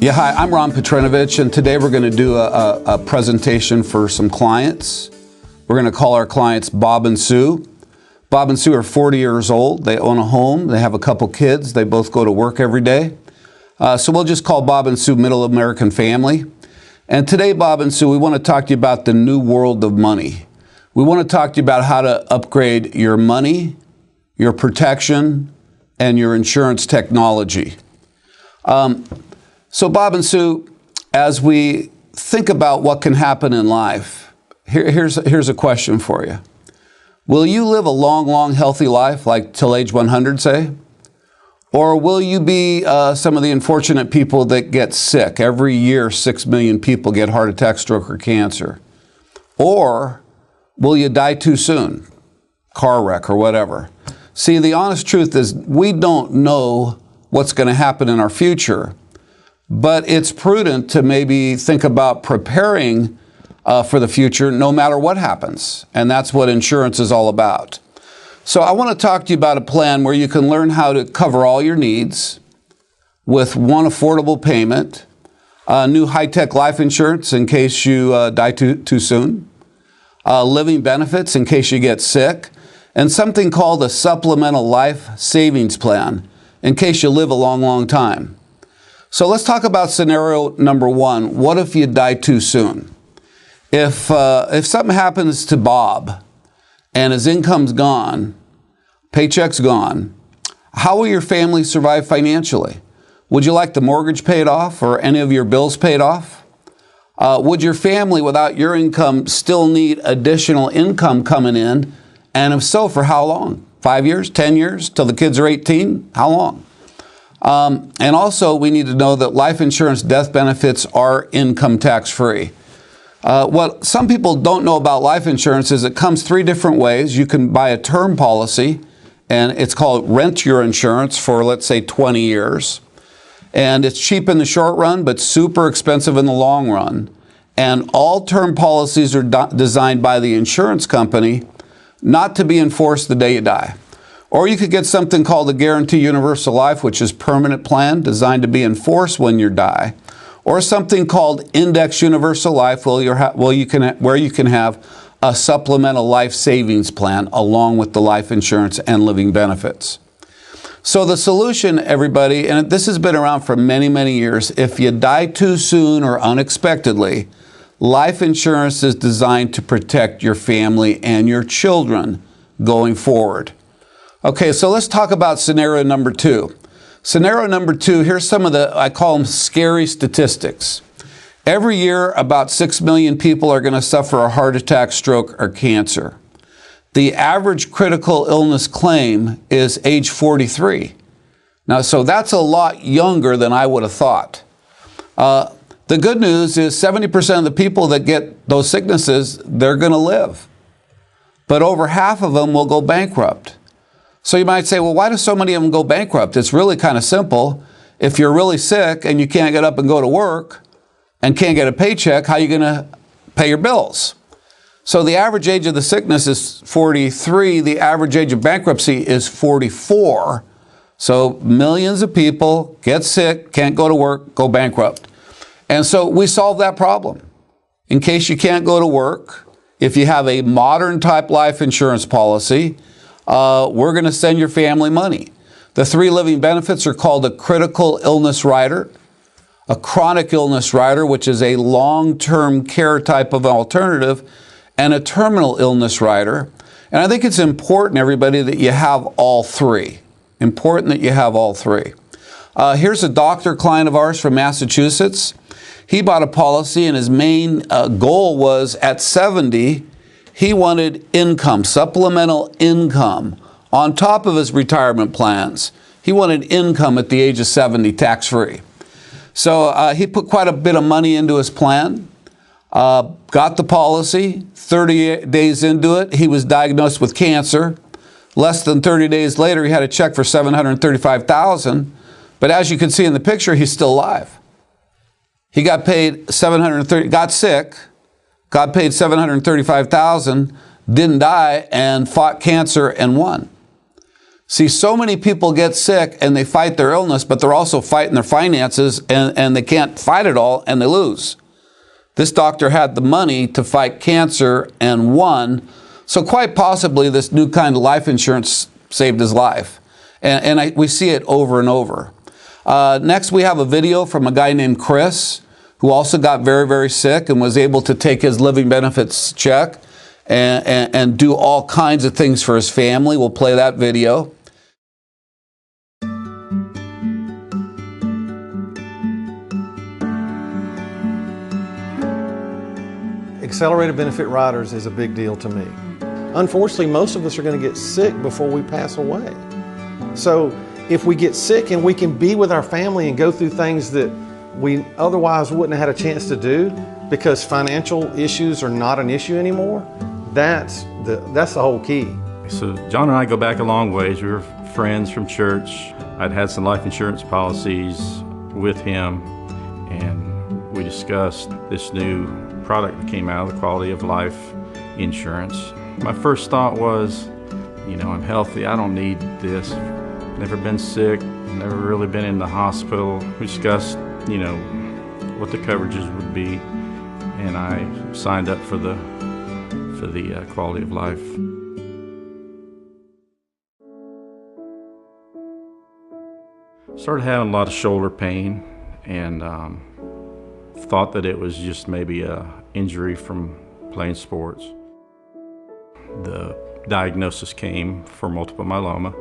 Yeah, hi, I'm Ron Petrinovich, and today we're going to do a presentation for some clients. We're going to call our clients Bob and Sue. Bob and Sue are 40 years old. They own a home. They have a couple kids. They both go to work every day. So we'll just call Bob and Sue Middle American Family. And today, Bob and Sue, we want to talk to you about the new world of money. We want to talk to you about how to upgrade your money, your protection, and your insurance technology. So Bob and Sue, as we think about what can happen in life, here's a question for you. Will you live a long, healthy life, like till age 100, say? Or will you be some of the unfortunate people that get sick? Every year, 6 million people get heart attack, stroke, or cancer. Or will you die too soon? Car wreck or whatever. See, the honest truth is we don't know what's going to happen in our future. But it's prudent to maybe think about preparing for the future no matter what happens. And that's what insurance is all about. So I want to talk to you about a plan where you can learn how to cover all your needs with one affordable payment, new high-tech life insurance in case you die too soon, living benefits in case you get sick, and something called a supplemental life savings plan in case you live a long time. So let's talk about scenario number one. What if you die too soon? If something happens to Bob and his income's gone, paycheck's gone, how will your family survive financially? Would you like the mortgage paid off or any of your bills paid off? Would your family without your income still need additional income coming in? And if so, for how long? 5 years, 10 years, till the kids are 18? How long? And also, we need to know that life insurance death benefits are income tax free. What some people don't know about life insurance is it comes three different ways. You can buy a term policy, and it's called rent your insurance for, let's say, 20 years. And it's cheap in the short run, but super expensive in the long run. And all term policies are designed by the insurance company not to be enforced the day you die. Or you could get something called a Guarantee Universal Life, which is permanent plan designed to be enforced when you die. Or something called Index Universal Life, where you can have a supplemental life savings plan along with the life insurance and living benefits. So the solution, everybody, and this has been around for many years, if you die too soon or unexpectedly, life insurance is designed to protect your family and your children going forward. Okay, so let's talk about scenario number two. Scenario number two, here's some of the, I call them scary statistics. Every year, about 6 million people are going to suffer a heart attack, stroke, or cancer. The average critical illness claim is age 43. Now, so that's a lot younger than I would have thought. The good news is 70% of the people that get those sicknesses, they're going to live. But over half of them will go bankrupt. So you might say, well, why do so many of them go bankrupt? It's really kind of simple. If you're really sick and you can't get up and go to work and can't get a paycheck, how are you going to pay your bills? So the average age of the sickness is 43. The average age of bankruptcy is 44. So millions of people get sick, can't go to work, go bankrupt. And so we solve that problem. In case you can't go to work, if you have a modern type life insurance policy, we're going to send your family money. The three living benefits are called a critical illness rider, a chronic illness rider, which is a long-term care type of alternative, and a terminal illness rider. And I think it's important, everybody, that you have all three. Important that you have all three. Here's a doctor client of ours from Massachusetts. He bought a policy, and his main goal was at 70, he wanted income, supplemental income, on top of his retirement plans. He wanted income at the age of 70, tax-free. So he put quite a bit of money into his plan, got the policy. 30 days into it, he was diagnosed with cancer. Less than 30 days later, he had a check for $735,000. But as you can see in the picture, he's still alive. He got paid got sick, got paid $735,000, didn't die, and fought cancer and won. See, so many people get sick and they fight their illness, but they're also fighting their finances, and they can't fight it all and they lose. This doctor had the money to fight cancer and won. So quite possibly this new kind of life insurance saved his life. And we see it over and over. Next, we have a video from a guy named Chris, who also got very, very sick and was able to take his living benefits check and do all kinds of things for his family. We'll play that video. Accelerated benefit riders is a big deal to me. Unfortunately, most of us are going to get sick before we pass away. So if we get sick and we can be with our family and go through things that we otherwise wouldn't have had a chance to do because financial issues are not an issue anymore, that's the whole key. So John and I go back a long ways. We were friends from church. I'd had some life insurance policies with him, and we discussed this new product that came out, the quality of life insurance. My first thought was, you know, I'm healthy, I don't need this. Never been sick, never really been in the hospital. We discussed, you know, what the coverages would be, and I signed up for the quality of life. Started having a lot of shoulder pain, and thought that it was just maybe a injury from playing sports. The diagnosis came for multiple myeloma,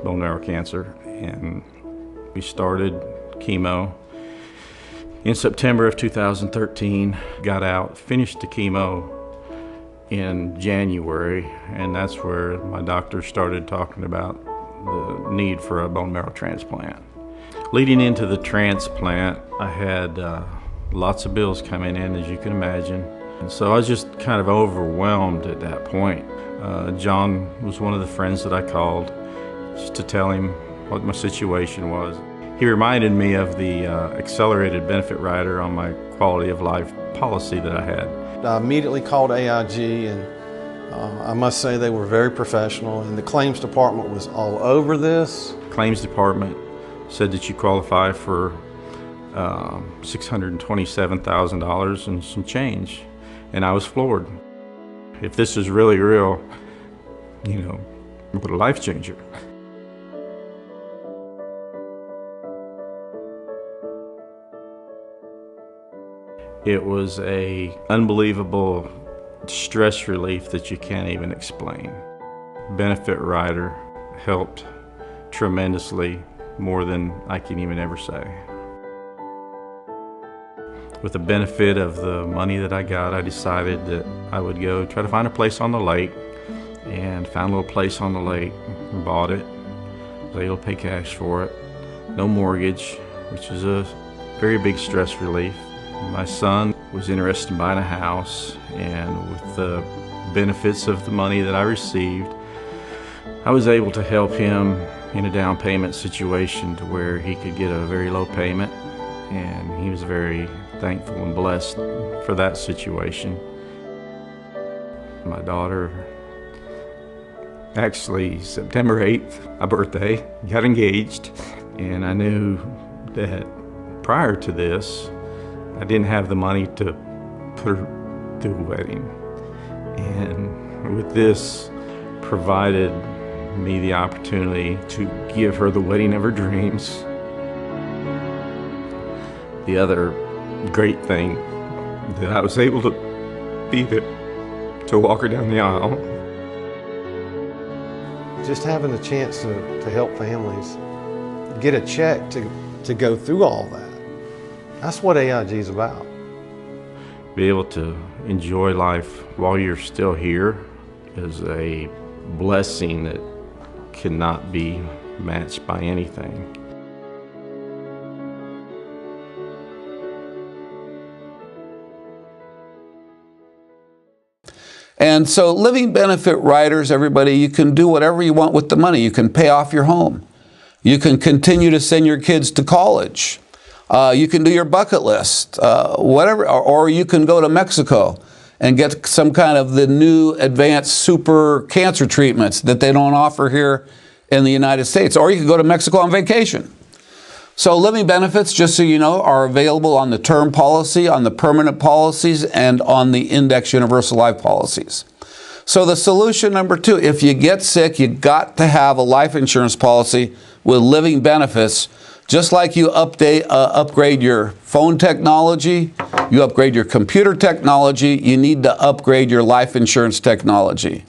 bone marrow cancer, and we started chemo in September of 2013, got out, finished the chemo in January, and that's where my doctor started talking about the need for a bone marrow transplant. Leading into the transplant, I had lots of bills coming in, as you can imagine. And so I was just kind of overwhelmed at that point. John was one of the friends that I called just to tell him what my situation was. He reminded me of the accelerated benefit rider on my quality of life policy that I had. I immediately called AIG, and I must say they were very professional, and the claims department was all over this. Claims department said that you qualify for $627,000 and some change, and I was floored. If this is really real, you know, what a life changer. It was an unbelievable stress relief that you can't even explain. Benefit rider helped tremendously, more than I can even ever say. With the benefit of the money that I got, I decided that I would go try to find a place on the lake, and found a little place on the lake and bought it. Was able to pay cash for it. No mortgage, which is a very big stress relief. My son was interested in buying a house, and with the benefits of the money that I received, I was able to help him in a down payment situation to where he could get a very low payment, and he was very thankful and blessed for that situation. My daughter, actually September 8th, my birthday, got engaged, and I knew that prior to this, I didn't have the money to put her through a wedding. And with this, provided me the opportunity to give her the wedding of her dreams. The other great thing that I was able to be there to walk her down the aisle. Just having the chance to help families get a check to go through all that. That's what AIG is about. Be able to enjoy life while you're still here is a blessing that cannot be matched by anything. And so living benefit riders, everybody, you can do whatever you want with the money. You can pay off your home. You can continue to send your kids to college. You can do your bucket list, whatever, or you can go to Mexico and get some kind of the new advanced super cancer treatments that they don't offer here in the United States, or you could go to Mexico on vacation. So living benefits, just so you know, are available on the term policy, on the permanent policies, and on the index universal life policies. So the solution number 2, if you get sick, you got to have a life insurance policy with living benefits. Just like you upgrade your phone technology, you upgrade your computer technology, you need to upgrade your life insurance technology.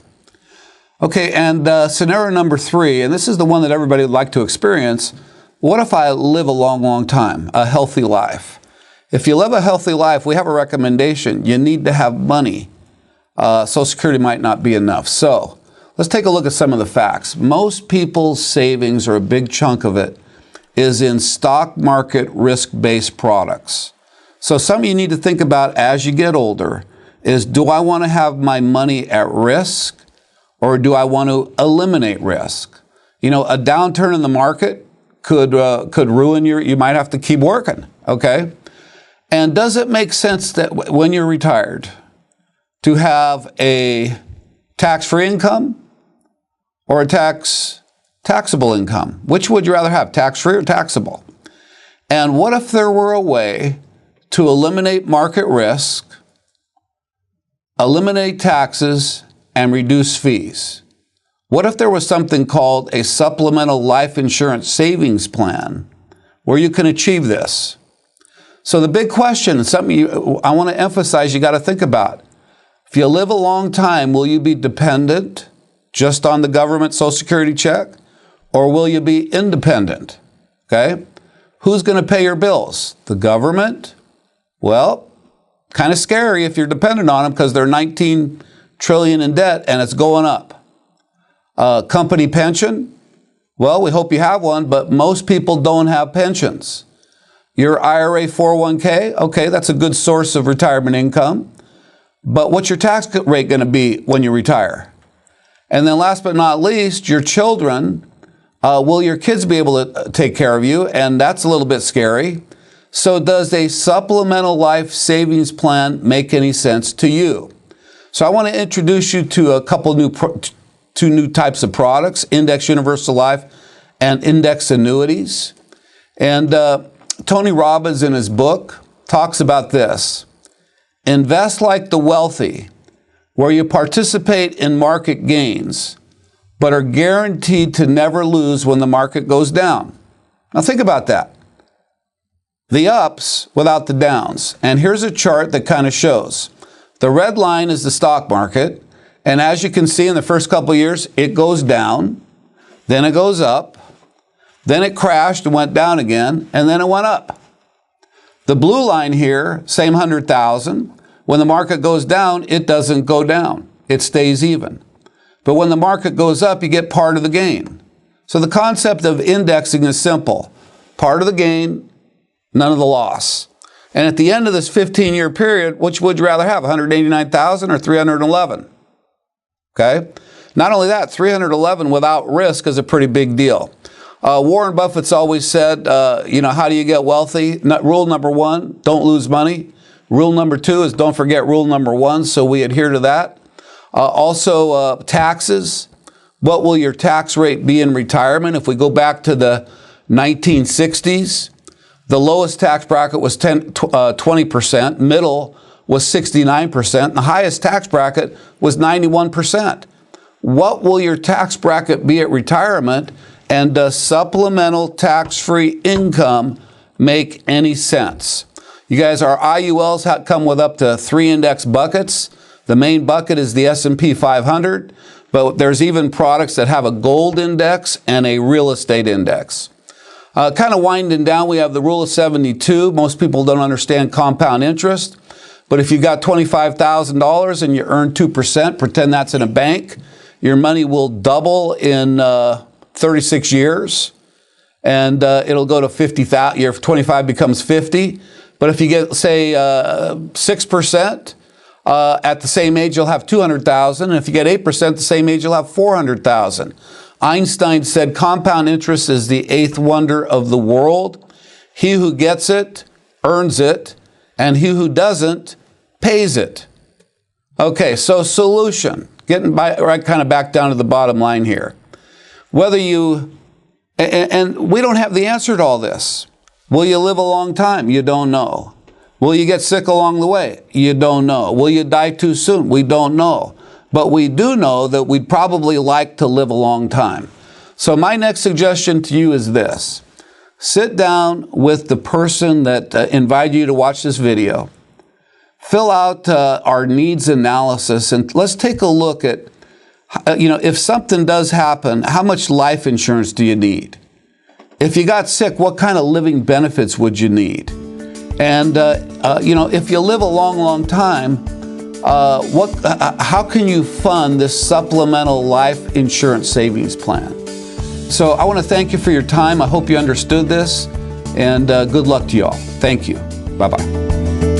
Okay, and scenario number 3, and this is the one that everybody would like to experience. What if I live a long, long time, a healthy life? If you live a healthy life, we have a recommendation. You need to have money. Social Security might not be enough. So let's take a look at some of the facts. Most people's savings, or a big chunk of it, is in stock market risk-based products. So something you need to think about as you get older is, do I want to have my money at risk, or do I want to eliminate risk? You know, a downturn in the market could ruin you might have to keep working, okay? And does it make sense that when you're retired to have a tax-free income or a taxable income? Which would you rather have, tax-free or taxable? And what if there were a way to eliminate market risk, eliminate taxes, and reduce fees? What if there was something called a supplemental life insurance savings plan where you can achieve this? So the big question, something I want to emphasize you got to think about. If you live a long time, will you be dependent just on the government Social Security check, or will you be independent? Okay? Who's going to pay your bills? The government? Well, kind of scary if you're dependent on them, because they're $19 trillion in debt and it's going up. Company pension? Well, we hope you have one, but most people don't have pensions. Your IRA 401k? Okay, that's a good source of retirement income. But what's your tax rate going to be when you retire? And then last but not least, your children. Will your kids be able to take care of you? And that's a little bit scary. So does a supplemental life savings plan make any sense to you? So I want to introduce you to a couple two new types of products, index universal life and index annuities. And Tony Robbins in his book talks about this. Invest like the wealthy, where you participate in market gains, but are guaranteed to never lose when the market goes down. Now think about that. The ups without the downs. And here's a chart that kind of shows. The red line is the stock market. And as you can see, in the first couple of years, it goes down, then it goes up, then it crashed and went down again, and then it went up. The blue line here, same 100,000. When the market goes down, it doesn't go down. It stays even. But when the market goes up, you get part of the gain. So the concept of indexing is simple. Part of the gain, none of the loss. And at the end of this 15-year period, which would you rather have, 189,000 or 311? Okay? Not only that, 311 without risk is a pretty big deal. Warren Buffett's always said, how do you get wealthy? Rule number 1, don't lose money. Rule number 2 is don't forget rule number 1, so we adhere to that. Also, taxes. What will your tax rate be in retirement? If we go back to the 1960s, the lowest tax bracket was 20%, middle was 69%, and the highest tax bracket was 91%. What will your tax bracket be at retirement? And does supplemental tax-free income make any sense? You guys, our IULs come with up to 3 index buckets. The main bucket is the S&P 500, but there's even products that have a gold index and a real estate index. Kind of winding down, we have the rule of 72. Most people don't understand compound interest, but if you've got $25,000 and you earn 2%, pretend that's in a bank, your money will double in 36 years, and it'll go to 50,000. Your 25 becomes 50. But if you get, say, 6%, at the same age, you'll have 200,000. And if you get 8% at the same age, you'll have 400,000. Einstein said compound interest is the 8th wonder of the world. He who gets it earns it, and he who doesn't pays it. Okay, so solution. Getting kind of back down to the bottom line here. Whether you, and we don't have the answer to all this. Will you live a long time? You don't know. Will you get sick along the way? You don't know. Will you die too soon? We don't know. But we do know that we'd probably like to live a long time. So my next suggestion to you is this. Sit down with the person that invited you to watch this video. Fill out our needs analysis, and let's take a look at, if something does happen, how much life insurance do you need? If you got sick, what kind of living benefits would you need? And, if you live a long, long time, how can you fund this supplemental life insurance savings plan? So I want to thank you for your time. I hope you understood this, and good luck to you all. Thank you. Bye-bye.